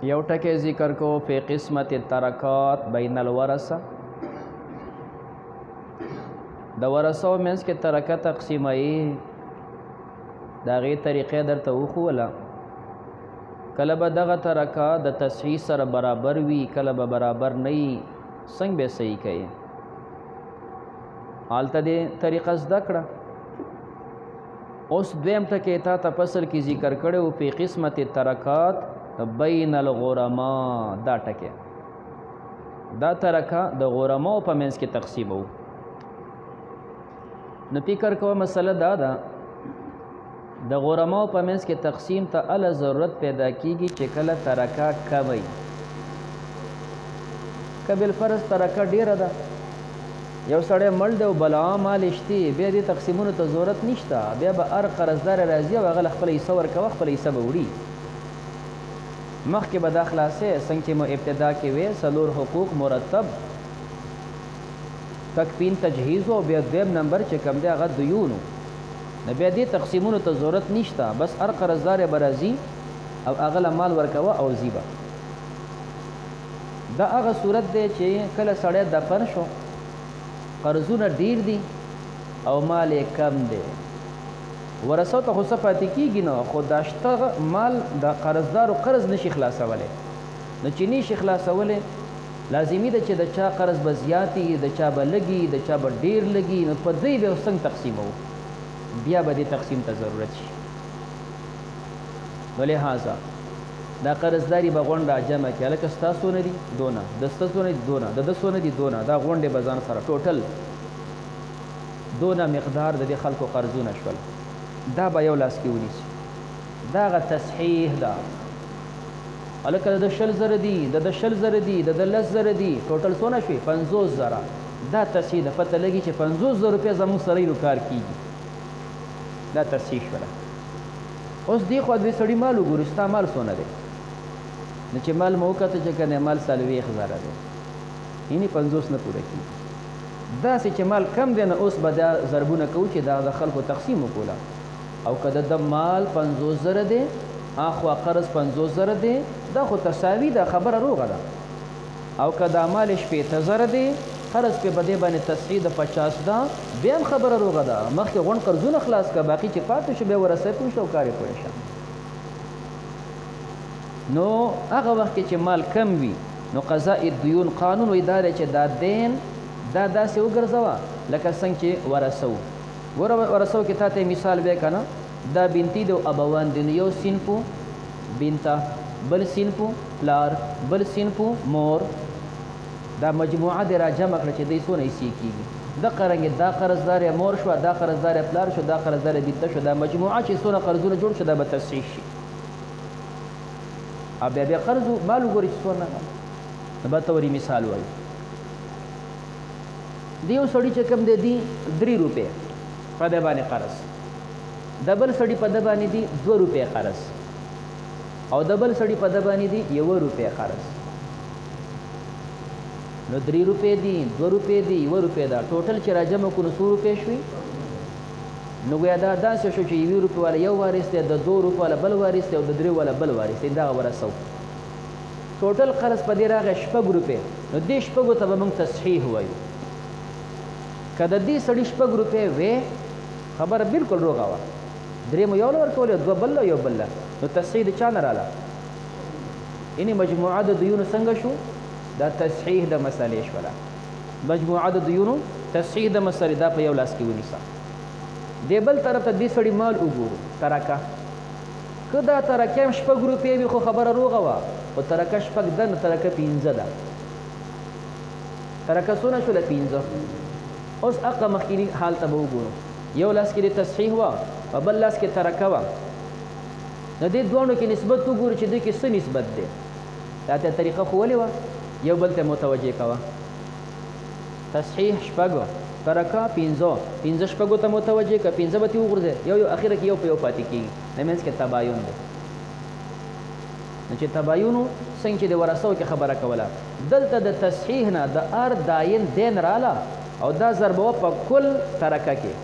یو ټکی ذکر کو فی قسمت الترکات بین الورثه د ورثو منځ کې ترکه تقسیمایي د هغې طریقې درته وښوله. کله به دغه ترکه د تصحیح سره برابر وي، کله به برابر نه وي، څنګه به صحیح کوي. هلته دې طریقه زده کړه. اوس دویم ټکی تا ته فصل کې ذکر کړی و فی قسمت الترکات بین الغرما. دا ټکی دا ترکه د غرماو په منځ کې تقسیمو. نو فکر کوه مسله دا ده د غرماو په منځ کې تقسیم ته اله ضرورت پیدا کیږي چې کله ترکه کمه وي. که بالفرض ترکه ډیره ده، یو سړی مړ دی او بل عام مال شتي، بیا دې تقسیمونو ته ضرورت نشته. بیا به هر قرضدار راځي او هغه له خپله حصه ورکوه، خپله حصه به وړي. مخکې به دا خلاصې څنګه چې مو ابتدا کې وې 4 حقوق مرتب تکفین تجهیز و بیا دویم نمبر چې کوم دی هغه دیونو. نو بیا دې تقسیمونو ته ضرورت نشته، بس هر قرضدار به راځي او هغه له مال ورکوه او ځي به. دا هغه صورت دی چې کله سړی دفن شو، قرضونه ډیر دي او مال یې کم دی. ورثو ته خو څه پاتې کېږي نه، خو دا شته مال د قرضدارو قرض نشي خلاصولی. نو چې نشي خلاصولی لازمي ده چې د چا قرض به زیاتي، د چا به لږي، د چا به ډیر لږي. نو په دوی به څنګه تقسیمو؟ بیا به دې تقسیم ته ضرورت شي. نو لهذا دا قرضداري به غونډه جمع کړي، هلکه ستا څونه دي دونه، د ستا څونه دي دونه، د ده څونه دي دونه. دا غونډې به ځان سره ټوټل دونه مقدار د دې خلکو قرضونه شول، دا به یو لاس کې ونیسي. دا هغه تصحیح ده. هلکه د 20 زره دي، د 10 زره دي، د 10 زره دي، ټوټل څونه شوي 50 زره. دا تصحیح ده. پته لګي چې 50 زره روپۍ زموږ سره یې کار کېږي. دا تصحیح شوله. اوس دې خوا دوی سړي مال وګوري، ستا مال څونه دی. نو چې مال مو وکته چې که نه مال 40 زره دی، یعنې 50 نه پوره کېږي. داسې چې مال کم دی نو اوس به دا ضربونه کوو چې دا د خلکو تقسیم وکوله. او که د مال 50 زره دی، اخوا قرض 50 زره دی، دا خو تساوي ده، خبره روغه ده. او که دا مال 80 زره دی، قرض پې به دې باندې تصحیح د 50 ده، بیا هم خبره روغه ده. مخکې غونډ قرضونه خلاص کړه، باقي چې پاتې شو بیا ورسې پوه شه او کار یې پوه شه. نو هغه وخت کې چې مال کم وي نو قضاء الدیون قانون وایي دا دی چې دا دین دا داسې وګرځوه لکه څنګه چې ورثو. ګوره ورثو کې تا ته مثال بیا که نه، دا بنتي دی او ابوان دي. نو یو صنفو بنته، بل صنفو پلار، بل صنفو مور. دا مجموعه دې را جمع کړه چې دوی څونه حصې کېږي. دقه رنګې دا قرضدار مور شوه، دا قرضدار پلار شو، دا قرضدار بنته شو. دا مجموعه چې څونه قرضونه جوړ شو دا به تصحیح شي. او بیا قرض مال وګوري چې څونه. نو به ته ورې مثال وایي. د یو سړي چې کوم دی دي 3 روپۍ په ده باندې قرض، د بل سړي په ده باندې دي 2 روپۍ قرض، او د بل سړي په ده باندې دي 1 روپۍ قرض. نو 3 روپۍ دي، 2 روپۍ دي، 1 روپۍ ده. ټوټل چې را جمع کړو 100 روپۍ شوي. نو گویا دا داسې شو چې 1 روپۍ والا یو وارث دی، د 2 روپۍ والا بل وارث دی، او د 3 والا بل وارث دی. دغه ورثو ټوټل قرض په دې راغی 6 روپۍ. نو دې 6 ته به موږ تصحیح وایو. که د دې سړي 6 روپۍ وې، خبره بلکل روغه وه. 3 مو یو له ورکولې، 2 بل له، یو بل له. نو تصحیح د چا نه راله؟ یعنې مجموعه د دیونو څنګه شو؟ دا تصحیح د مسئلې شوله. مجموعه د دیونو تصحیح د مسئلې دا په یو لاس کې ونیسه. دې بل طرف ته دې سړي مال وګورو، ترکه. که دا ترکه هم 6 روپۍ وي خو خبره روغه وه، خو ترکه 6 ده نو ترکه 15 ده. ترکه څونه شوله؟ 15. اوس هغه مخکیني حال ته به وګورو. یو لاس کې د تصحیح وه، په بل لاس کې ترکه وه. د دې دواړو کې نسبت وګورو چې دوی کې څه نسبت دی. دا ته طریقه ښوولې وه، یو بل ته متوجه کوه. تصحیح 6، ترکه 15، 15 6 ته متوجه که 15 به ترې وغورځې، یو اخره کې یو په یو پاتې کېږي. د منځ کې تباین دی. نو چې تباین و څنګه چې د ورثو کې خبره کوله، دلته د تصحیح نه د هر داین دین راله او دا ضربوه په کل ترکه کې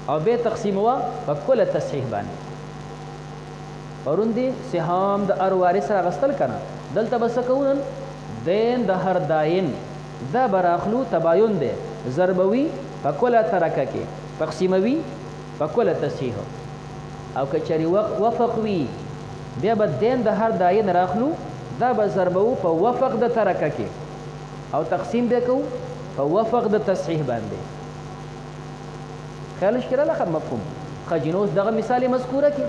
او بیا تقسیموه په کل تصحیح باندې. پرون دی سهام د ار وارث راغستل کنه دلته بس کونن دین د هر داین دا براخلو تباین دی ضربوي په کله ترکه کې تقسیموي په کله تصحیح او کچری وفق وی بیا به دین د هر داین راخلو دا به ضربو په وفق د ترکه کې او تقسیم به کو په وفق د تصحیح باندې خیال شکر الله مفهوم خجینوس دغه مثال مذکوره کې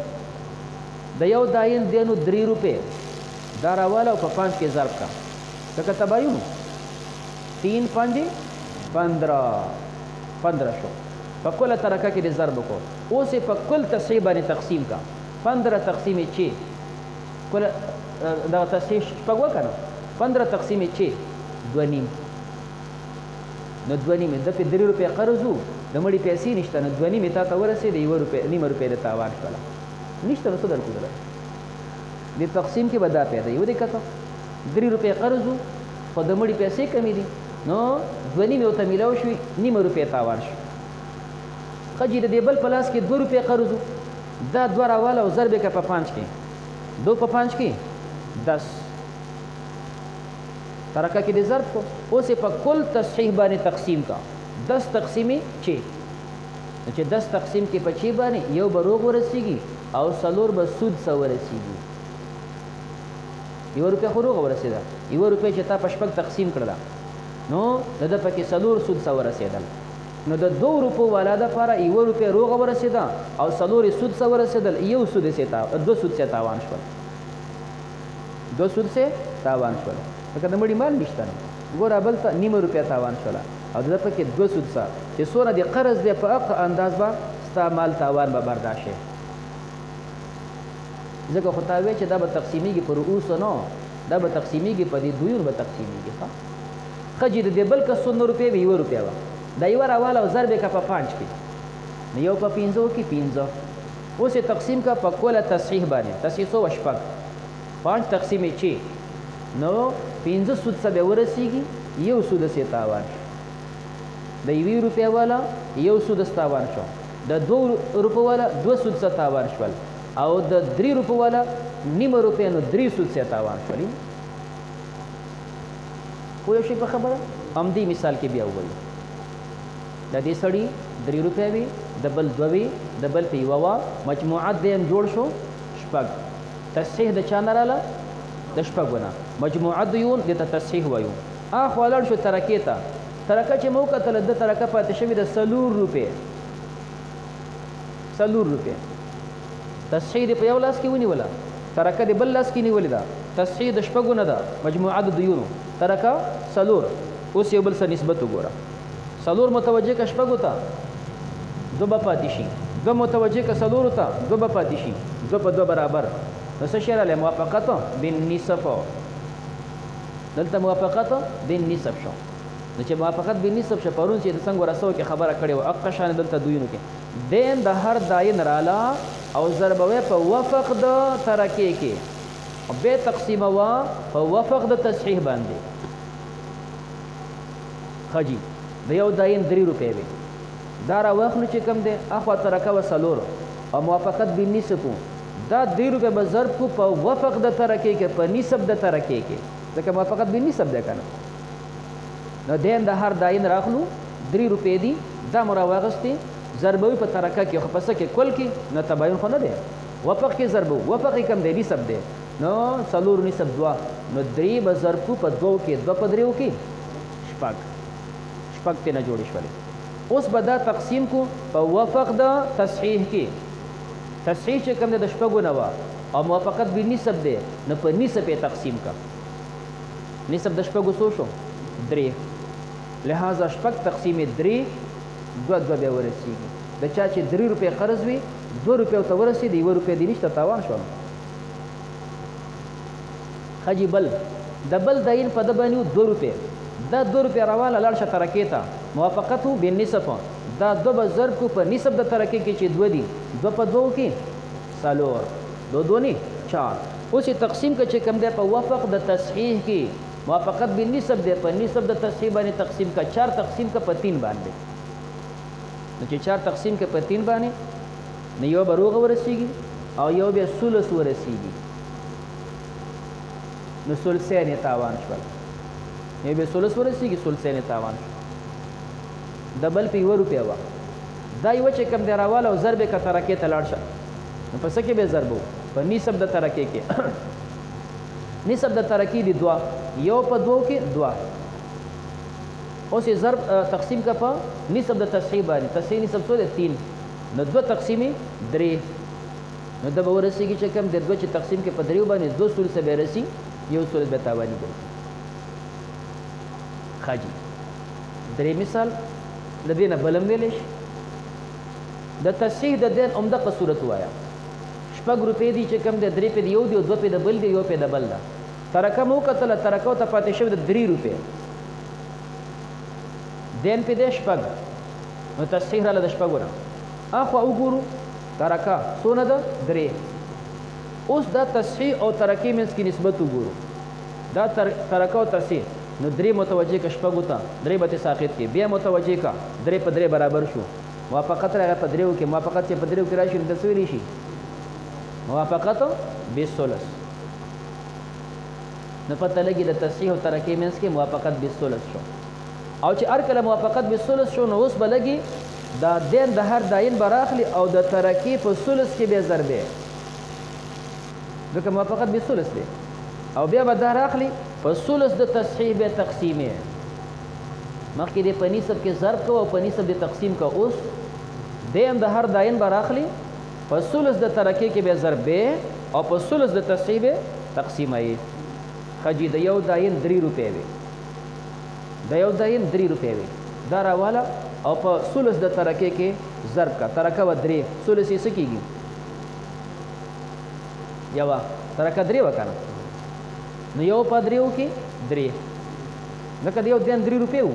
د یو داین دینو 3 روپے دا راواله او په 5 کې ضرب کا دغه تباین 3 5 15 شو په کله ترکه کې د ضرب کو اوس په کل تصحیح باندې تقسیم کا 15 تقسیم 6 کله دا تصحیح شپږ وکنه 15 تقسیم 6 2 نیم نو 2 نیم د په 3 روپے قرضو د مړي پیسې نشته نو 2 نیم ته ورسې د 1 روپے نیم روپے د تاوان شول نشته نو څه درکو د تقسیم کې بدا پیدا یو د کته 3 روپے قرضو خو د مړي پیسې کمی دي نو 2 نیم ته ملاو شي نیم روپے تاوان شو خجی د بل پلاس کې 2 روپے قرضو دا 2 راواله او ضرب کې په 5 کې 2 په 5 کې 10 ترکه کې د ضرب کو اوس په کل تصحیح باندې تقسیم کا 10 تقسیمي 6 چې 10 تقسیم کې په 6 باندې یو بروغ ورسیږي او سلور به سود سو ورسیږي یو روپے خو روغ ورسیدا یو روپے چې تا پشپک تقسیم کړل نو د پکې سلور سود سو ورسیدل نو د 2 روپو والا د لپاره یو روپے روغ ورسیدا او سلور سود سو ورسیدل یو سود سیتا 2 سود سے تاوان شول 2 سود سے تاوان شول لکه د مړي مال نشته ګوره بل ته نیمه روپیا تاوان شوله او د پکې 2 سود سه چې څونه د قرض دی په اق انداز به ستا مال تاوان به برداشت شي ځکه خو تا وی چې دا به تقسیمیږي په رؤوس نو دا به تقسیمیږي په دې دویونو به تقسیمیږي ښه خجې د بل کس 100 روپۍ وي 1 روپیا وه دا یوه راواله او ضرب یې که په 5 کې نو یو په 15 کې 15 اوس یې تقسیم که په کله تصحیح باندې تصحیح سو شپږ 5 تقسیم 6 نو 15 سود څه به ورسیږي یو سود سي تاوان د 1 روپیا والا یو سود تاوان شو د 2 روپیا والا 2 سود څه تاوان شول او د 3 روپیا والا نیمه روپیا نو 3 سود څه تاوان شول پوه شئ په خبره همدې مثال کې بیا ووایو د دې سړي 3 روپیا وي د بل 2 وي د بل په 1 وا مجموعات دې جوړ شو شپږ تصحیح د چا نه راله د شپږونه مجموعه دیون د تصحیح وایو اخ ولر شو ترکه ته ترکه چې مو کتل د ترکه پاتې شوی د سلور روپے تصحیح د په یو لاس کې ونیوله ترکه د بل لاس کې نیولې ده تصحیح د شپږونه ده مجموعه د دیونو ترکه سلور اوس یو بل سره نسبت وګوره سلور متوجه که شپږو ته دو به پاتې شي دو متوجه که سلورو ته دو به پاتې شي دو په دو برابر نو څه شی راغلی موافقت بالنصف دلته موافقت بالنصف شو نو چې موافقت بالنصف شو پرون چې د څنګه رسو کې خبره کړې وه اقا شان دلته دویونو کې دین د هر داین رالا او ضربوي په وفق د ترکې کې به تقسیموا په وفق د تصحیح باندې خجی د یو داین 3 روپے وي دا را واخلو چې کم دی اخوا ترکه و سلور او موافقت بالنصف دا 3 روپے به ضرب کو په وفق د ترکې کې په نسب د ترکې کې ځکه موافقت بالنسب دی کنه نو دین د هر داین راخلو 3 روپے دي دا مو راواغستې ضربوي په ترکه کې خو په څه کې کل کې نه تباین خو نه دی وفق کې ضربو وفق یې کم دی نسب دی نو سلور نسب 2 نو 3 به ضرب کو په 2 کې 2 په 3 کې شپږ ته نه جوړې شولې اوس به دا تقسیم کو په وفق د تصحیح کې تصحیح چې کوم د شپږو نه وه او موافقت بالنسب دی نو په نسب یې تقسیم کا نسب د شپږو څو شو 3 لہذا شپږ تقسیم 3 2 بیا ورسیږي د چا چې 3 روپے قرض وي 2 روپے ته ورسېد 1 روپے دی نشته تاوان شو خجی بل د بل داین په د باندې 2 روپے دا 2 روپے راواله لاړ شه ترکې ته موافقت بالنسب دا 2 به ضرب کو په نسب د ترکې کې چې 2 دي 2 په 2 کې سلور 2 نه 4 اوس تقسیم که چې کم دی په وفق د تصحیح کې موافقت بالنسب دی په نسب د تصحیح باندې تقسیم کا 4 تقسیم کا په 3 باندې نو چې 4 تقسیم کا په 3 باندې نو یو به روغه ورسیږي او یو بیا ثلث ورسیږي نو ثلثین تاوان شول یو بیا ثلث ورسیږي ثلثین تاوان شول د بل په 1 روپۍ وه دا یوه چې کوم دی راواله او ضرب یې که ترکې ته لاړ شه نو په څه کې به ضرب په نصب د ترکې کې نصب د ترکې دي 2 یو په 2 کې 2 اوس یې ضرب تقسیم که په نصب د تصحیح باندې تصحیح نصب څو دی 3 نو 2 تقسیمې 3 نو دا به ورسېږي چې کوم د 2 چې تقسیم کې په 3 باندې 2 ثلثه به رسي یو ثلث به تاواني ګرځي ښه جي درې مثال د دې نه بل هم ویلی شي د تصحیح د دین عمدقه صورت ووایه 6 روپۍ دي چې کوم دی 3 پې د یو دي او 2 پې د بل دي یو پې د بل ده ترکه مو وکتله ترکو ته پاتې شوي د 3 روپۍ دین پې دی 6 نو تصحیح راله د 6 نه اخوا وګورو ترکه څونه ده 3 اوس دا تصحیح او ترکې منځ کې نسبت وګورو دا ترکه او تصحیح نو 3 متوجه که 6 ته 3 به ساقط کې بیا متوجه که 3 په 3 برابر شو موافقت راغی په 3 کې موافقت چې په 3 کې راشي نو څه ویلی شي موافقت بالثلث نو پته لګي د تصحیح او ترکې منځ کې موافقت بالثلث شو او چې هر کله موافقت بالثلث شو نو اوس به لګي دا دین د هر داین به راخلي او د ترکې په ثلث کې بیا ضربې ځکه موافقت بالثلث دی او بیا به دا راخلي په ثلث د تصحیح بیا تقسیمې مخکې دې په نصب کې ضرب کوه او په نصب دې تقسیم کوه اوس دیم د هر داین به راخلي په ثلث د ترکې کې بیا ضرب او په ثلث د تصحیح بیا تقسیموي ښه جي د یو داین 3 روپۍ وي د یو داین 3 روپۍ وي دا راواله او په ثلث د ترکې کې ضرب کا ترکه و 3 ثلث یې څه کېږي یوه ترکه 3 وه که نه نو یو په 3 کې 3 ځکه د یو دین 3 روپۍ و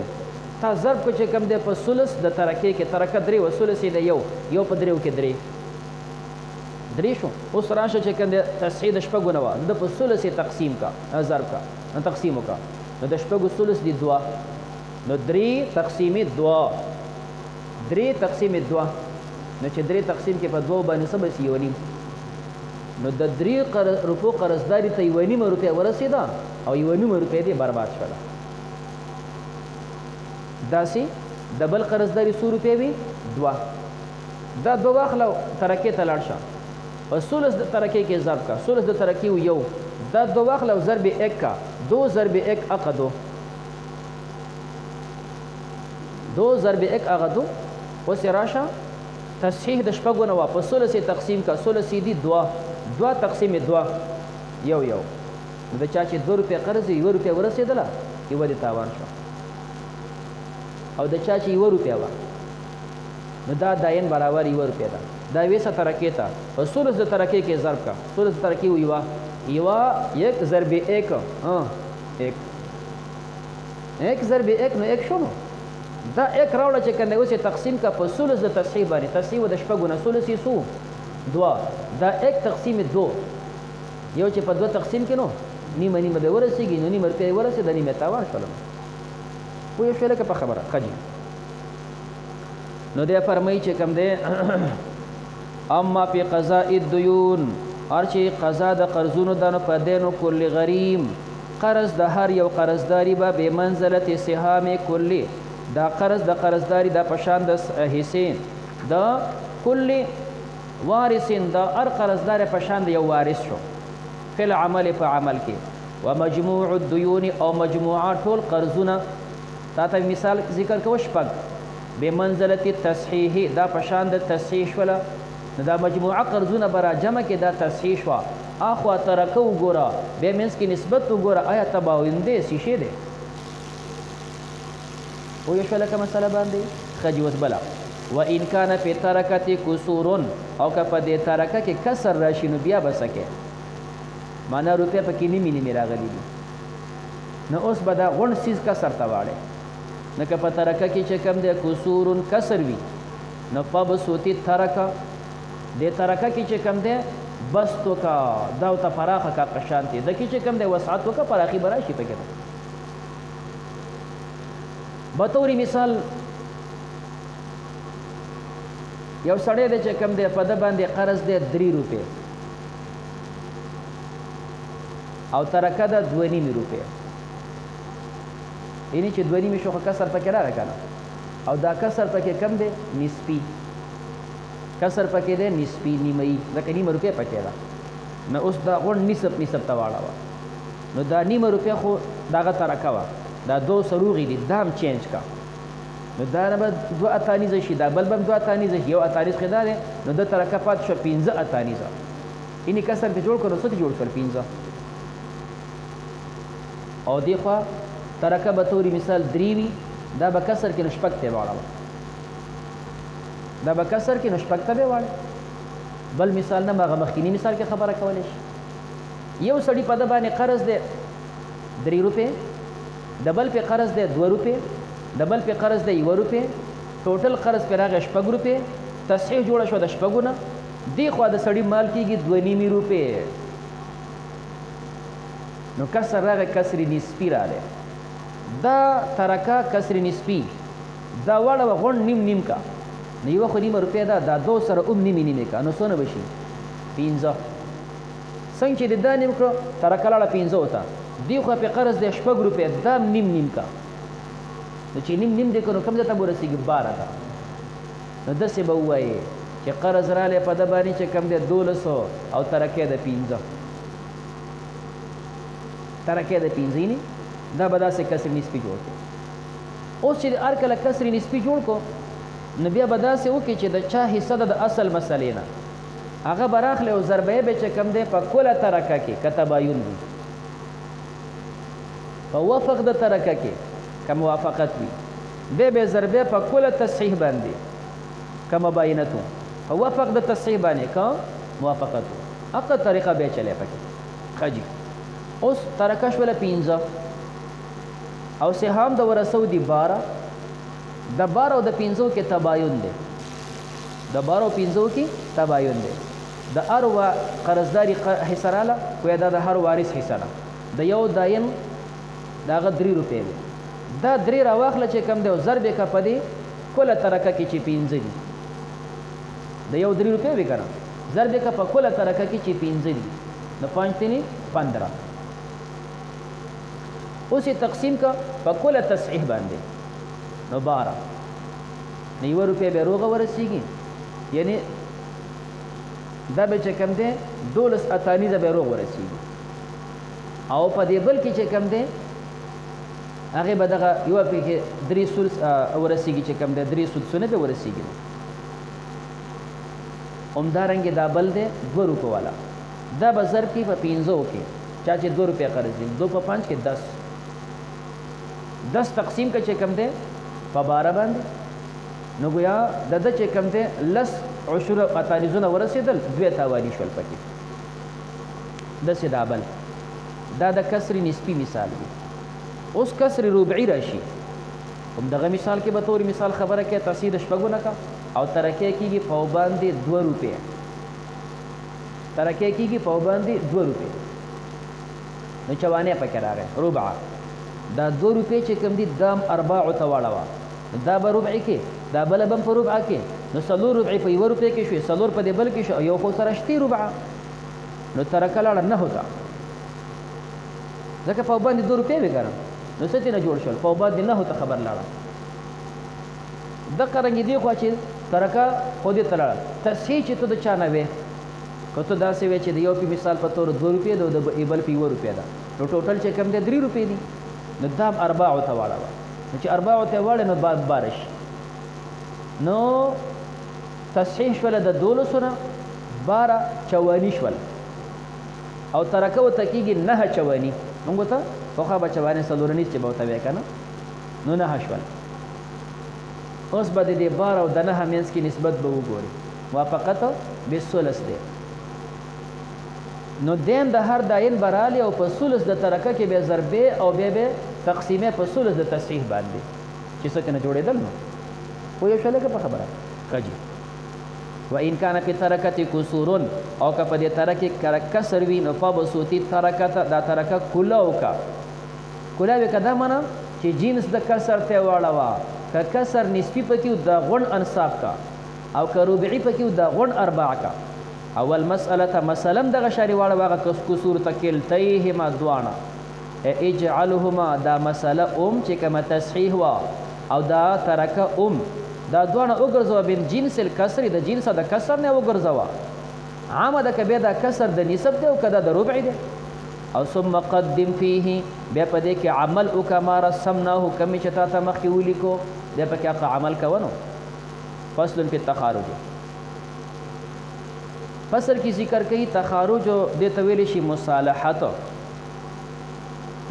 تا ضرب کو چې کوم دی په ثلث د ترکې کې ترکه 3 و ثلث یې د یو په 3 کې 3 شو اوس راشه چې کوم دی تصحیح د 6 نه وه نو د په ثلث یې تقسیم کا ضرب کا تقسیم وکړه نو د 6 ثلث دي 2 نو 3 تقسیمې 2 3 تقسیمې 2 نو چې 3 تقسیم کې په 2 باندې څه به شي 1.5 نو د 3 روپو قرضداري ته 1.5 روپۍ ورسېده او 1.5 روپۍ دې برباد شوله داسې د بل قرضداري څو روپۍ وي 2 دا 2 واخله ترکې ته لاړ شه په ثلث د ترکې کې ضرب کا ثلث د ترکې و یو دا 2 واخله او ضرب 1 کا 2 ضرب 1 هغه 2 2 ضرب 1 هغه 2 اوس یې راشه تصحیح د 6 نه وه په ثلث یې تقسیم کا ثلث یې دي 2 تقسیم 2 یو نو د چا چې 2 روپۍ قرض یې 1 روپۍ ورسېدله یوه دې تاوان شوه او د چا چې 1 روپۍ وه نو دا داین برابر 1 روپۍ ده دا ویسه ترکې ته په ثلث د ترکې کې ضرب کا ثلث د ترکې و یوه 1 ضرب 1 1 ضرب 1 نو 1 شو نو دا 1 راوړه چې کنده اوس یې تقسیم کا په ثلث د تصحیح باندې تصحیح و د 6 نه ثلث یې څو 2 دا 1 تقسیم 2 یو چې په 2 تقسیم کې نو نیمه به ورسېږي نو نیمه روپۍ ورسېده نیمه تاوان شوله پوه شوې لکه په خبره ښه جي نو دی فرمایي چې کوم دی اما فی قضاء الدیون هر چې قضا د قرضونو ده نو په دینو کل غریم قرض د هر یو قرضداري به بې منزلت سهام کلی دا قرض د قرضداري دا په شان د حصې د کل وارثین د هر قرضدار په شان د یو وارث شو فی العمل په عمل کې ومجموع الدیون او مجموعه ټول قرضونه تا ته مثال ذکر کوه 6 بمنزلت تصحیح دا په شان د تصحیح شوله نو دا مجموعه قرضونه به را جمع کې دا تصحیح شوه اخوا ترکه وګوره بیا منځ کې نسبت وګوره آیا تباین دی څه شی دی پوه شوه لکه مسله باندې ښه جي اوس بله وان کان فی ترکة کسور او که په دې ترکه کې کسر راشي نو بیا به څه کوې معنا روپۍ پکې نیمې راغلي دي نو اوس به دا غونډ څیز کسر ته واړې نو که په ترکه کې چې کوم دی کسور کسر وي نو فبسوتی ترکه دې ترکه کې چې کوم دی بست وکړه دا ورته پراخه کا قشانتې د کې چې کوم دی وسعت وکړه پراخي به راشي پکې بطور مثال یو سړی دی چې کوم دی په ده باندې قرض دی 3 روپۍ او ترکه ده 2.5 روپۍ یعنی چې 2.5 شو خو کسر پکې راغی که نه او دا کسر پکې کم دی نسبي کسر پکې دی نسبي نیمهیي ځکه نیمه روپۍ پکې ده نو اوس دا غونډ نسب ته واړوه نو دا نیمه روپۍ خو دغه ترکه وه دا 2 سروغې دي دا هم چینج کا نو دا نه به 2 اتانیزه شي دا بل به هم 2 اتانیزه شي یو اتانیز خو دا دی نو د ترکه پاتې شوه 15 اتانیزه یعنې کسر پې جوړ کړو نو څه دې جوړ شول 15 او دې خوا ترکه به طوري مثال 3 وي دا به کسر کې نو 6 ته واړوه دا به کسر کې نو 6 ته به واړه بل مثال نه هغه مخکینی مثال کې خبره کولی شي یو سړي په ده باندې قرض دی 3 روپۍ د بل پې قرض دی 2 روپۍ د بل پې قرض دی 1 روپۍ ټوټل قرض پې راغی 6 روپۍ تصحیح جوړه شوه د 6 نه دې خوا د سړي مال کېږي 2.5 روپۍ نو کسر راغی کسر نسبي راغی دا ترکه کسر نسبي دا واړه غونډ نیم کا نو یوه خو نیمه روپۍ ده دا 2 سره هم نیمې کا نو څونه به شي 15 څنګه چې د دا نیم کړو ترکه لاړه 15 ته دې خوا پې قرض دی 6 روپۍ دا هم نیم کا نو چې نیم دی که نو کوم ځای ته به ورسېږي 12 ته نو داسې به ووایې چې قرض رالی په ده باندې چې کوم دی 1200 او ترکه د 15 ترکه د 15 نه دا به داسې کسر نسبي جوړ کړو اوس چې هر کله کسر نسبي جوړ کړو نو بیا به داسې وکړي چې د چا حصه ده د اصل مسلې نه هغه به راخلی او ضربیه به چې کوم دی په کله ترکه کې که تباین وي په وفق د ترکه کې که موافقت وي بیا به ضربیه په کله تصحیح باندې که مباینت و په وفق د تصحیح باندې که موافقت و هغه طریقه بیا چلی پکې ښه جي اوس ترکه شوله 15 او سهام د ورثو دي 12 د 12 او د 15 کې تباین دی د 12 او 15 کې تباین دی د هر قرضداري حصه راله خو دا د هر وارث حصه ده د یو داین د هغه 3 روپۍ دی دا 3 راواخله چې کوم دی او ضرب یې که په دې کله ترکه کې چې 15 دي د یو 3 روپۍ وي که نه ضرب یې که په کله ترکه کې چې 15 دي د 5 تینې 15 اوس یې تقسیم که په کله تصحیح باندې نو 12 نو 1 روپۍ به روغه ورسېږي یعنی دا به چې کوم دی 12 اتانیزه به روغ ورسېږي او په دې بل کې چې کوم دی هغې به دغه یوه پکې 3 سلس ورسېږي چې کوم دی 3 سدسونه به ورسېږي همدارنګې دا بل دی 2 روپۍ والا دا به ضرب کړي په 15 کې چا چې 2 روپۍ قرض دي 2 په 5 کې 10 تقسیم که چې کوم دی په 12 باندې نو ګویا د ده چې کوم دی 10 عشره اتانیزونه ورسېدل 2 تاواني شول پکې داسې دا بل دا د کسر نسبي مثال دی اوس کسر ربعي راشي همدغه مثال کې به طور مثال خبره کوي تصحیح د 6 نه کا او ترکه کېږي په باندې 2 روپۍ ترکه کېږي په باندې 2 روپۍ نو چوانې پکې راغی ربع دا 2 روپۍ چې کوم دي دام ارباعو ته واړوه دا به ربع کې دا بله به هم په ربع کې نو 4 ربعې په 1 روپۍ کې شوې 4 په دې بل کې شو یو خو سره شتې ربعه نو ترکه لاړه 9 ته ځکه په باندې 2 روپۍ وې که نه نو څه ترېنه جوړ شول په باندې 9 ته خبر لاړه دقه رنګې دې خوا چې ترکه خو دې ته لاړه تصحیح چې ته د چا نه وې که ته داسې وې چې د یو پې مثال په طور 2 روپۍ ده او د بل پې 1 روپۍ ده نو ټوټل چې کوم دی 3 روپۍ دي نو دا هم ارباعو ته واړوه نو چې ارباعو ته واړې نو بعد 12 شي نو تصحیح شوله د 12 نه 12 چواني شول او ترکه ورته کېږي 9 چواني موږ ته پخوا به چواني څلورنیز چې به ورته وایې که نه نو 9 شول اوس به د دې 12 او د 9 منځ کې نسبت به وګوري موافقت بالثلث دی نو دین د هر داین به رالی او په ثلث د ترکه کې بیا ضربې او بیا به تقسیمې په ثلث د تصحیح باندې چې څه کنه جوړېدل نو پوه یو شولی که په خبره ښه جي وان کان فی ترکة کسور او که په دې ترکې کسر وي نو فبسوطي ترکه دا ترکه کله وکړه کله وې که دا معنا چې جنس د کسر ته واړوه که کسر نسبي پکې د غونډ انصاف کا او که ربعي پکې د غونډ ارباع کا اول مسأله مسلم دغه شاری واړه واغه کسور تکلتیهما دوانا اجعلهما دا مسأله چې کما تصحیح وا او دا ترک دا دوانا وګرځوا بن جنس الکسر د جنس د کسر نه وګرځوا عامه کبه دا کسر د نسب دی او کدا د ربع دی او ثم قدم فيه بیا په دې کې عمل او کما رسمناه کمی چې تا ته مخکې ولیکو بیا په کې عمل کوونو فصل فی التخارج فصل کی ذکر کوي تخارج د تویل شي مصالحت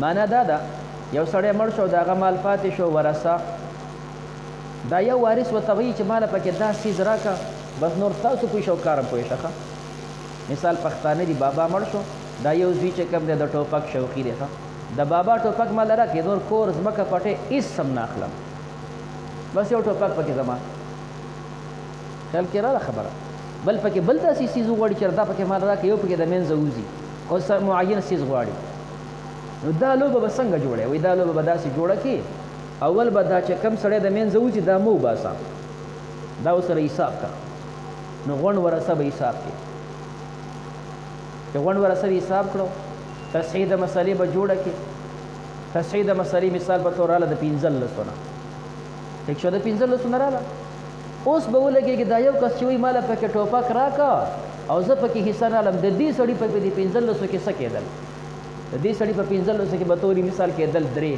معنا دا یو سړی مړ شو دغه مال پاتې شو ورثه دا یو وارث وتوی چې مال پکې دا سیز راکا بس نور تاسو پوي شو کارم پوي شخه مثال پښتانه دی بابا مړ شو دا یو زوی چې کم دی د ټوپک شوقي دی د بابا ټوپک مال راکې نور کور زمکه پټه هیڅ سم نه اخلم بس یو ټوپک پکې زما خیال کې را خبره بل پکې بل تاسې سیز غواړي چې دا پکې مال راکې یو پکې د منځ ووزي او سر معین سیز غواړي نو دا لوبه به څنګه جوړه وي دا لوبه به داسې جوړه کې اول به دا چې کم سړی د منځ ووځي دا مو باسه دا ورسره حساب کا نو غونډ ورسه به حساب کې چې غونډ ورسه حساب کړو تصحیح د مسلې به جوړه کې تصحیح د مسلې مثال په تور رااله د 15 لسونه ټیک شو د 15 لسونه رااله اوس به ولګي دا یو کس چې وي مال پکې ټوپک راکا او زه پکې حصہ نه لم د دې سړی په دې 15 لسو کې څه کېدل د دې سړی په 15 لسو کې به توري مثال کېدل درې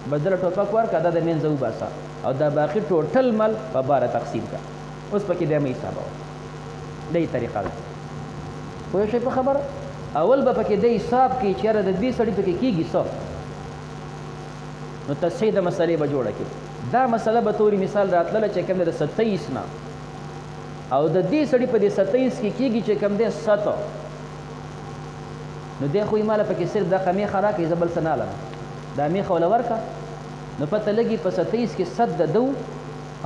بدل ټوپک ورکا دا د منځ وباسه او دا باقي ټوټل مال په 12 تقسیم کا اوس پکې د مې حساب او دې طریقه ده خو شي په خبره اول به پکې د حساب کې چیرې د دې سړی پکې کیږي څه نو تصحیح د مسلې به جوړه کې دا مسله به توري مثال راتله چې کوم د 27 نه او د دې سړی په دې 27 کې کیږي چې کوم د 7 نو د خو مال پکې صرف د قمې خراکې زبل سناله دا میخه ولا ورکا نو پته لګي په 27 کې 7 د دو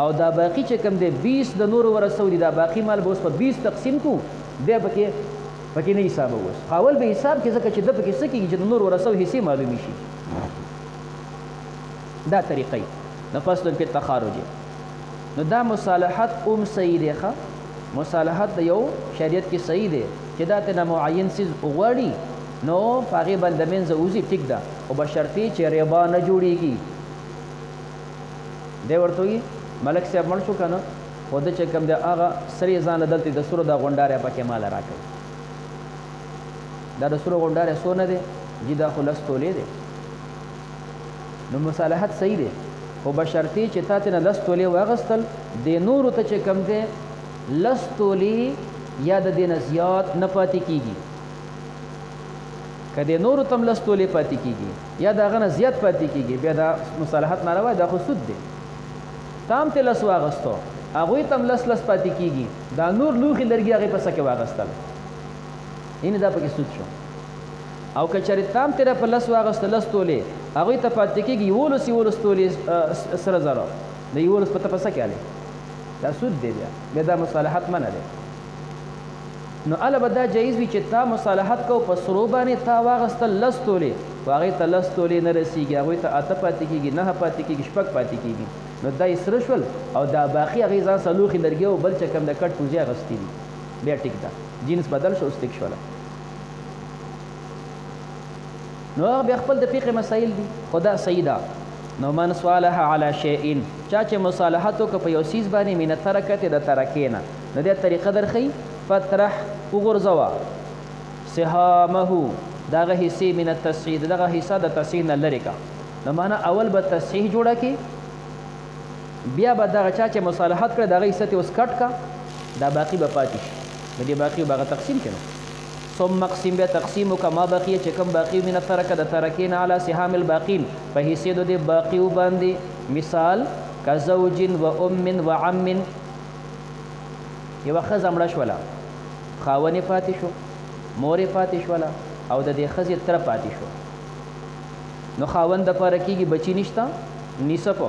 او دا باقی چې کوم د 20 د نور ورسو دي دا باقی مال به اوس په 20 تقسیم کو بیا پکې نه حساب اوس حاول به حساب کې ځکه چې د پکې سکیږي چې د نور ورسو حصے معلومي شي دا طریقې نو فصل په تخارج نو دا مصالحت صحیح دی ښه مصالحت د یو شریعت کې صحیح دی چې دا ته معین سیز وغواړي نو پاغي بل د منځ اوزي ټیک ده او بشرطي چې ربا نه جوړيږي دی ورته وي ملک صاحب مړ شو کنه خو د چې کوم د هغه سری ځان دلته د سورو د غونډاره پکې مال راکړي دا د سورو غونډاره سونه دي جدا خلاص تولې دي نو مصالحت صحیح دي خو بشرطي چې تاسو نه لس تولې واغستل د نورو ته چې کوم دي لس تولې یا د دین زیات نه پاتې کیږي کله نورو تم لس تولې پاتې کیږي یا دا غنه زیات پاتې کیږي بیا دا مصالحت ناروا دا خو سود دي تام ته لس واغستو هغه تم لس پاتې کیږي دا نور لوخي لرګي هغه پسه کې واغستل ان دا پکې سود شو او کچری تام تیرا په لس واغستل لس تولې هغه ته پاتې کیږي ولس تولې سره زره د یولس په پسه کې علي دا سود دی بیا دا مصالحت منه ده نو اله بدا جایز وی چې تا مصالحت کو په سرو باندې تا واغستل لس تولې واغې ته لس تولې نه رسیږي هغه ته اته پاتې کیږي نه پاتې کیږي شپږ پاتې کیږي نو دا یې شول او دا باقي هغه ځان سلوخي لرګي او بل چې کم د کټ پوزیا غستی دي بیا ټیک ده جنس بدل شو استک شول نو بیا خپل د فقه مسائل دي خدا سیدا نو من صالح علی شیء چا چې مصالحت کو په یو سیز باندې مینه ترکته د ترکینا نو د طریقه درخی فترح وغرزوا سهامه دغه حصے من التصحیح دغه حصہ د تصحیح نه لری کا نو معنا اول به تصحیح جوړه کی بیا به دغه چا چې مصالحت کړ دغه حصہ ته اوس کټ کا دا باقی به پاتې شي دې باقی به تقسیم کړي ثم مقسم به تقسیم کما باقی چې کم باقی من ترک د ترکین علی سهام الباقین په حصے د باقی باندې مثال کزوج و ام و عم یو خزه مړه شوله خاونې پاتې شو مورې پاتې شوله او د دې ښځې تره پاتې شو نو خاوند دپاره کېږي بچي نشته نصف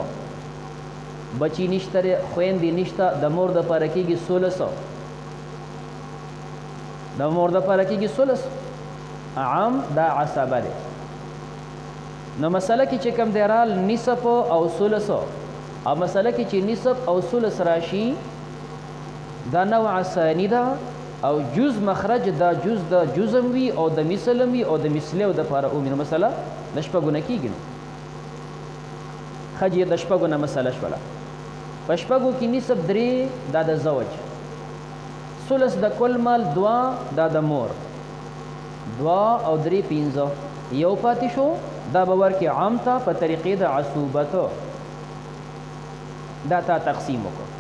بچي نشته خویندې نشته د مور دپاره کېږي 1600 د مور دپاره کېږي 1600 عام دا عصبه دی نو مسله کې چې کوم دی رال نصف او 1600 او مسله کې چې نصف او 16 راشي دا نوع ثانی ده او جز مخرج دا جز د جزم وي او د مثلم وي او د مثلیو دپاره ومي نو مسله د شپږو نه کېږي نو خج یې د شپږو نه مسله شوله په شپږو کې نصف درې دا د زوج ثلث د کل مال دوه دا د مور دوه او درې پنځه یو پاتې شو دا به ورکې عام ته په طریقې د عصوبت دا تا تقسیم وکړو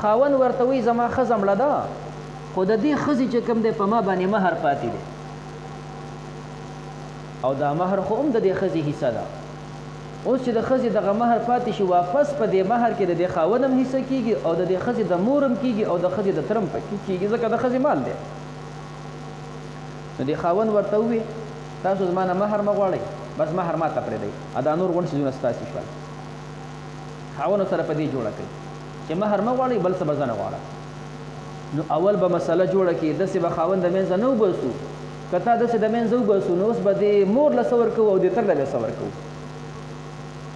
خاون ورته وایي زما ښځه مړه ده خو د دې ښځې چې کوم دی په ما باندې مهر پاتې دی او دا مهر خو هم د دې ښځې حصه ده اوس چې د ښځې دغه مهر پاتې شي واپس په دې مهر کې د دې خاون هم حصه کېږي او د دې ښځې د مور هم کېږي او د ښځې د تره هم پکې کېږي ځکه د ښځې مال دی نو دې خاون ورته ووي تاسو زما نه مهر مه غواړئ بس مهر ما ته پرېږدئ دا نور غونډ څیزونه ستاسې شول خاونو سره په دې جوړه کړئ چې مهر مه غواړئ بل څه به زه نه غواړم نو اول به مسله جوړه کړي داسې به خاوند د منځه نه وباسو که تا داسې د منځه وباسو نو اوس به دې مور له څه ورکوو او دې تر له به څه ورکوو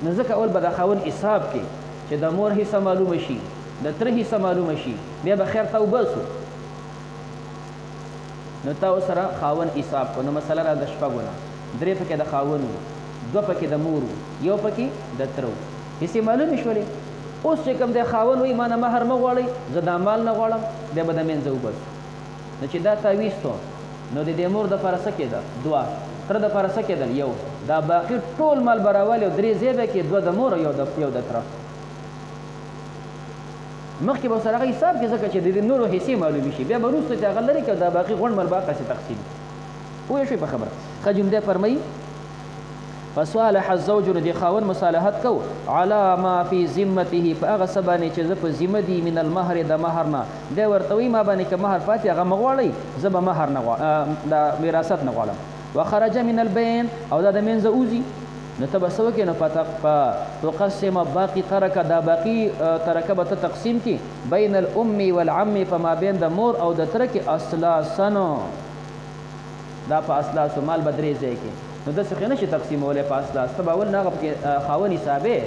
نو ځکه اول به د خاوند حساب کې چې د مور حصه معلومه شي د تره حصه معلومه شي بیا به خیر ته وباسو نو تا سره خاوند حساب کړو نو مسله را د شپږو نه درې پکې د خاوند وو دوه پکې د مور وو یو پکې د تره وو حصې معلومې شولې اوس چې کوم دی خاوند وایي ما نه مهر مه غواړئ زه دا مال نه غواړم بیا به د منځه وباسو نو چې دا تا ویستو نو د دې مور دپاره څه کېده دوه تره دپاره څه کېدل یو دا باقي ټول مال به راولي او درې ځای به کې دوه د مور او یو د تره مخکې به ورسره هغه حساب کې ځکه چې د دې نورو حصې معلومې شي بیا به وروسته چې هغه لرې کړه دا باقي غونډ مال به هغسې تقسیم پوه شوې په خبره ښه جمله فرمایي فصالح الزوج نو د خاوند مصالحت کو علی ما فی ذمته په هغه څه باندې چې زه په ذمه دي من المهر د مهر نه دی ورته وایي ما باندې که مهر پاتې هغه مه غواړئ زه به مهر نه د وراثت نه غواړم وخرج من البین او دا د منځه وځي نو ته به څه وکړې نو تقسم باقي ترکه دا باقي ترکه به ته تقسیم کړي بین الام والعم په مابین د مور او د تره کې اصلاسن دا په اصلاسو مال به درې ځای کې نو داسې خو نشي تقسیمولی په اصلاس ته به اول نه هغه پکې خاوند حسابې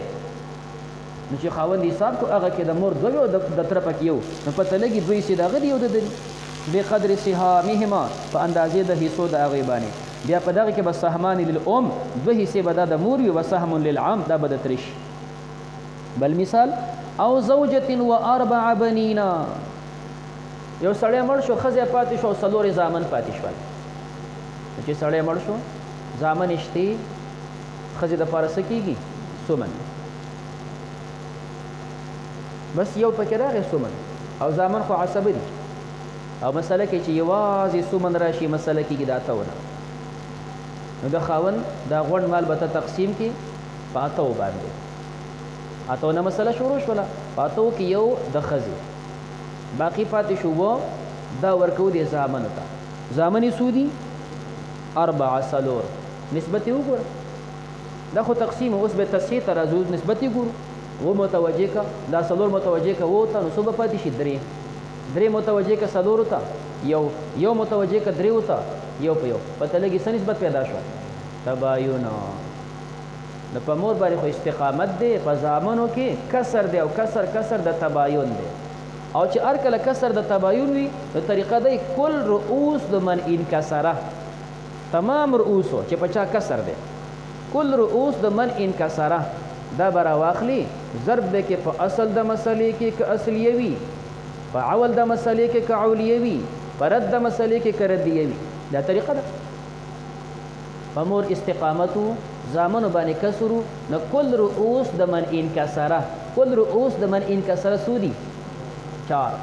نو چې خاوند حساب کو هغه کې د مور دوه او د تره پکې یو نو پته لګي دوی حصې د هغه دي یو د ده دي بقدر سهامهما په اندازې د حصو د هغې باندې بیا په دغه کې به سهمان للام دوه حصې به دا د مور وي و سهم للعام دا به د تره شي بل مثال او زوجة و اربع بنینا یو سړی مړ شو ښځه پاتې شو او څلورې زامن پاتې شول چې سړی مړ شو زامن شته ښځې دپاره څه کېږي سمن بس یو پکې راغی سمن او زامن خو عصبه دي او مسله کې چې یوازې سمن راشي مسله کېږي د اتونه نو د خاوند دا غونډ مال به ته تقسیم کړي په اتو باندې اتو نه مسله شروع شوله په اتو کې یو د ښځې باقي پاتې شو و دا ورکو دې زامنو ته زامن یې څو دي اربع څلور نسبت یې وګوره دا خو تقسیم اوس به تصحیح ته راځو نسبت یې ګورو و متوجه که دا څلور متوجه که و ته نو څو به پاتې شي درې متوجه که څلورو ته یو متوجه که دریو ته یو په یو پته لګي څه نسبت پیدا شوه تباین نو په مور باندې خو استقامت دی په زامنو کې کسر دی او کسر د تباین دی او چې هر کله کسر د تباین وي نو طریقه دی کل رؤوس د من انکسره تمام رؤوسو چې په چا کسر دی کل رؤوس د من انکسره دا به راواخلي ضرب دی کې په اصل د مسلې کې که اصلیه وي په عول د مسلې کې که عولیه وي په رد د مسلې کې که ردیه وي دا طریقه ده په مور استقامتو زامنو باندې کسرو نو کل رؤوس د من انکسره کل رؤوس د من انکسره څو دي 4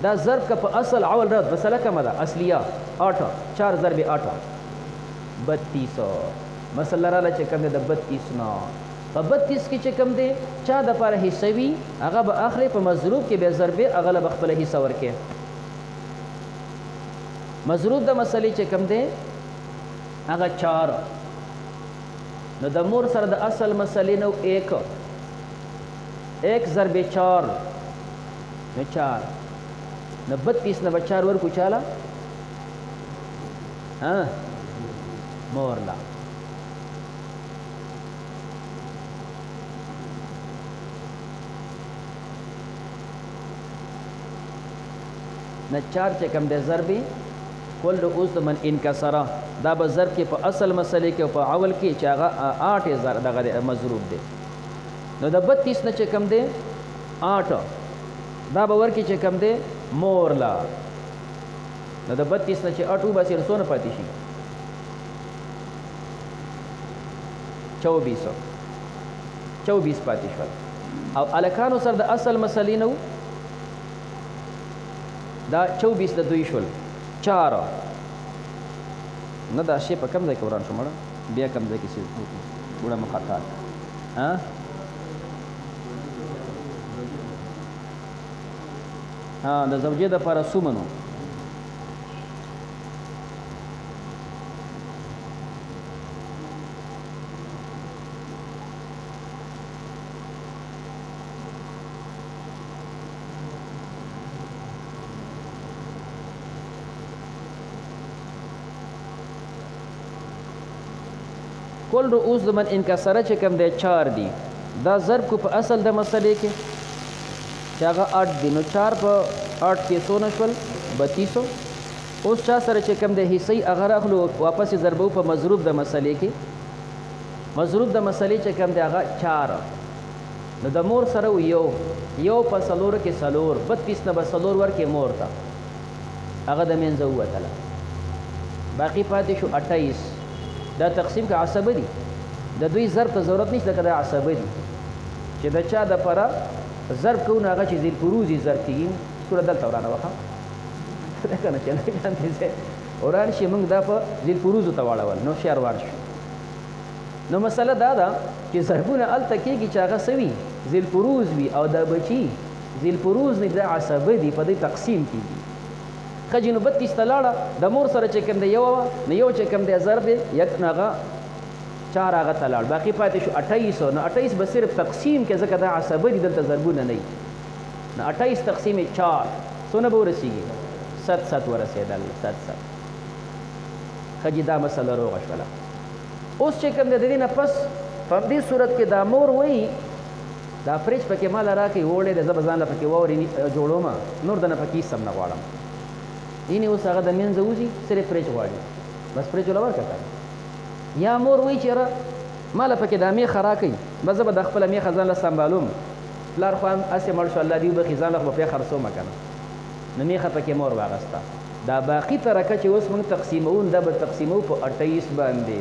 دا ضرب که په اصل عول رد مسله کومه ده اصلیه 8 4 ضرب 8 32 مسله راله چې کوم دی د 32 نه په 32 کې چې کوم دی چا دپاره حصه وي هغه به اخلي په مضروب کې بیا ضربې هغه له به خپله حصه ورکړي مضروب د مسلې چې کوم دی هغه 4 نو د مور سره د اصل مسلې نو 1 ضرب 4 نو 4 نو 32 نه به 4 ورکو چاله مور لا نه 4 چې کوم دی ضرب کل اوس د من انکسره دا به ضرب کې په اصل مسلې کې او په اول کې چې هغه 8 دغه مضروب دی نو د 32 نه چې کوم دی 8 دا به ورکې چې کوم دی مور لا نو د 32 نه چې 8 وباسي نو څونه پاتې شي 24 پاتې شول او الکانو سره د اصل مسلې نه دا 24 د دوی شول 4 نه دا شی په کم ځای کې وران شو مړه بیا کم ځای کې چې وړه مخاطا ها د زوجې دپاره څومره کل رؤوس د من انکسره چې کوم دی 4 دي دا ضرب کو په اصل د مسلې کې چې هغه 8 دي نو 4 په 8 کې څونه شول 3200 اوس چا سره چې کوم دی حصې هغه راخلو واپس ضربو په مضروب د مسلې کې مضروب د مسلې چې کوم دی هغه 4 نو د مور سره یو په څلور کې څلور 32 نه به څلور ورکې مور ته هغه د منځه ووتله باقي پاتې شو 28 دا تقسیم که عصبه دي د دوی ضرب ته ضرورت نشته که دا عصبه دي چې د چا دپاره ضرب کوو نو هغه چې ذیل فروزي ضرب کېږي سوره دلته ورانه وښه ده که نه چې نه لاندې ځای وران شي موږ دا په ذیل فروزو ته واړول نو شی روان شو نو مسله دا ده چې ضربونه هلته کېږي چې هغه څه وي ذیل فروز وي او دا بچي ذیل فروز نه دا عصبه دي په دې تقسیم کېږي خجی نو 32 ته لاړه د مور سره چې کوم دی یو نو یو چې کوم دی ضرب دی یک نه هغه 4 هغه ته لاړ باقي پاتې شو 28 نو 28 به صرف تقسیم کې ځکه دا عصبه دي دلته ضربونه نه وي نو 28 تقسیم 4 څونه به ورسېږي 7 ورسېدل 7 خجی دا مسله روغه شوله اوس چې کوم دی د دې نه پس په دې صورت کې دا مور وایي دا فریج پکې مال راکړي وړې د زه به ځان له پکې واورې جوړوم نور د نه پکې هېڅ هم نه غواړم اینې اوس هغه د منځه وځي صرف فریج غواړي بس فریج وله ورکړه یا مور وایي چې یاره ما له پکې دا میخه راکوي بس زه به د خپله میخه ځان له سنبالوم پلار خو هم هسې مړ شو الله دې وبخي ځان له خو به بیا خرڅومه که نه نو میخه پکې مور واغسته دا باقي ترکه چې اوس موږ تقسیموو دا به تقسیموو په 28 باندې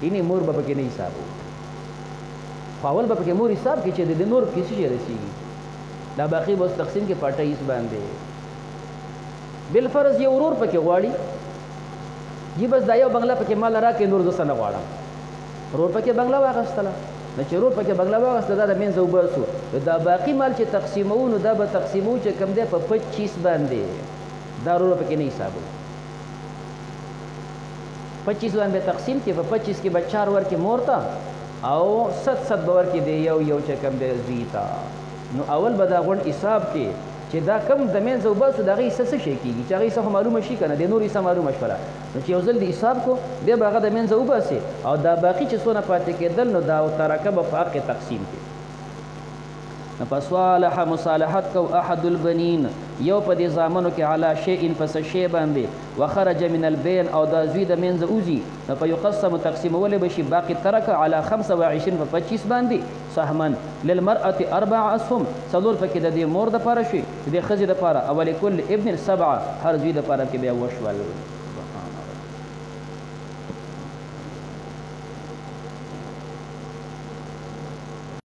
اینې مور به پکې نه حسابو خو اول به پکې مور حساب کړي چې د نور کې څه شی رسېږي دا باقي به اوس تقسیم کې په 28 باندې بالفرض یو ورور پکې غواړي جی بس دا یو بنگله پکې مال راکړي نور زه څه نه غواړم ورور پکې بنگله واخیستله نو چې ورور پکې بنگله واخیسته دا د منځه وباسو دا باقي مال چې تقسیموو نو دا به تقسیموو چې کوم دی په 25 باندې دا ورور پکې نه حسابو 25 باندې تقسیم کې په 25 کې به 4 ورکې مور ته او 7 به ورکې دی یو چې کوم دی زوی ته نو اول به دا غونډ حساب کې چې دا کم د منځه وباسو د هغې حصه څه شی کېږي چې هغې حصه خو معلومه شي که نه د نور حصه معلومه شوله نو چې یو ځل د حساب کو بیا به هغه د منځه وباسي او دا باقي چې څونه پاتې کېدل نو دا ترکه به په حق تقسیم کې نو فصالح مصالحت کو احد البنین یو په دې زامنو کې علی شیء پس شی باندې وخرج من البین او دا زوی د منځه وځي نو فیقسم تقسیمولی به شي باقي ترکه علی 25 په 25 باندې سهما للمرأة 4 اسهم څلور پکې د دې مور دپاره شي د دې ښځې دپاره او ولکل ابن 7 هر زوی دپاره کې بیا وشول